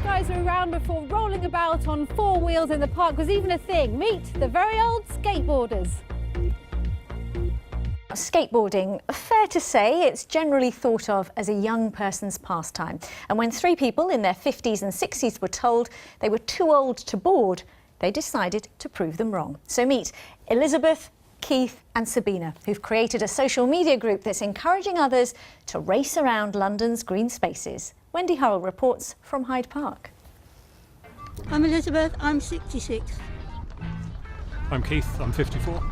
guys were around before rolling about on four wheels in the park was even a thing. Meet the Very Old Skateboarders. Skateboarding, fair to say, it's generally thought of as a young person's pastime. And when three people in their 50s and 60s were told they were too old to board, they decided to prove them wrong. So meet Elizabeth, Keith and Sabina, who've created a social media group that's encouraging others to race around London's green spaces. Wendy Hurrell reports from Hyde Park. I'm Elizabeth, I'm 66. I'm Keith, I'm 54.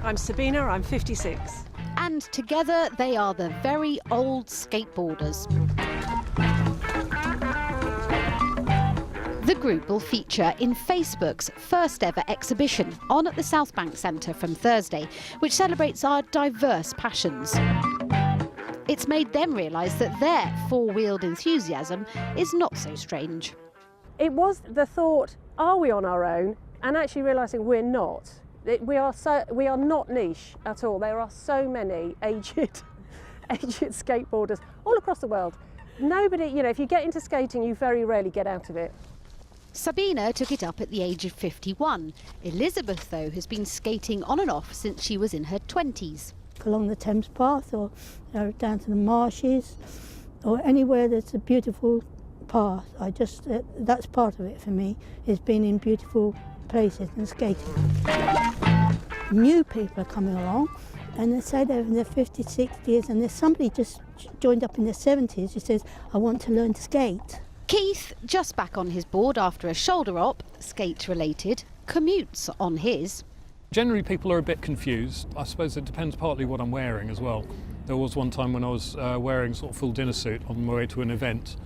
I'm Sabina, I'm 56. And together they are the Very Old Skateboarders. The group will feature in Facebook's first ever exhibition on at the South Bank Centre from Thursday, which celebrates our diverse passions. It's made them realise that their four-wheeled enthusiasm is not so strange. It was the thought, are we on our own? And actually realising we're not. We are not niche at all. There are so many aged skateboarders all across the world. Nobody, you know, if you get into skating, you very rarely get out of it. Sabina took it up at the age of 51. Elizabeth, though, has been skating on and off since she was in her 20s. Along the Thames path or down to the marshes or anywhere that's a beautiful path. That's part of it for me, is being in beautiful places and skating. New people are coming along and they say they're in their 50s, 60s, and there's somebody just joined up in their 70s who says, I want to learn to skate. Keith, just back on his board after a shoulder op, skate-related, commutes on his. Generally people are a bit confused. I suppose it depends partly what I'm wearing as well. There was one time when I was wearing sort of full dinner suit on my way to an event,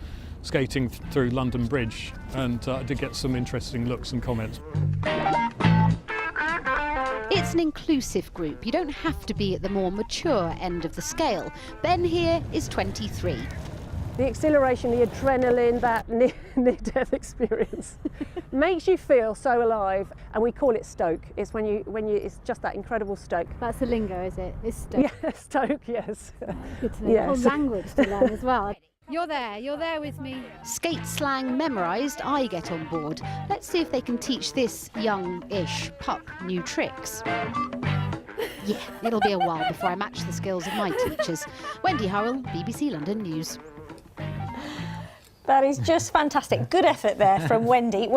skating through London Bridge, and I did get some interesting looks and comments. It's an inclusive group. You don't have to be at the more mature end of the scale. Ben here is 23. The exhilaration, the adrenaline, that near-death experience makes you feel so alive, and we call it stoke. It's when you it's just that incredible stoke. That's the lingo, is it? It's stoke. Yeah, stoke, yes. Good to know. Yes. Whole language to learn as well. You're there with me. Skate slang memorised, I get on board. Let's see if they can teach this young-ish pup new tricks. Yeah, it'll be a while before I match the skills of my teachers. Wendy Hurrell, BBC London News. That is just fantastic. Good effort there from Wendy.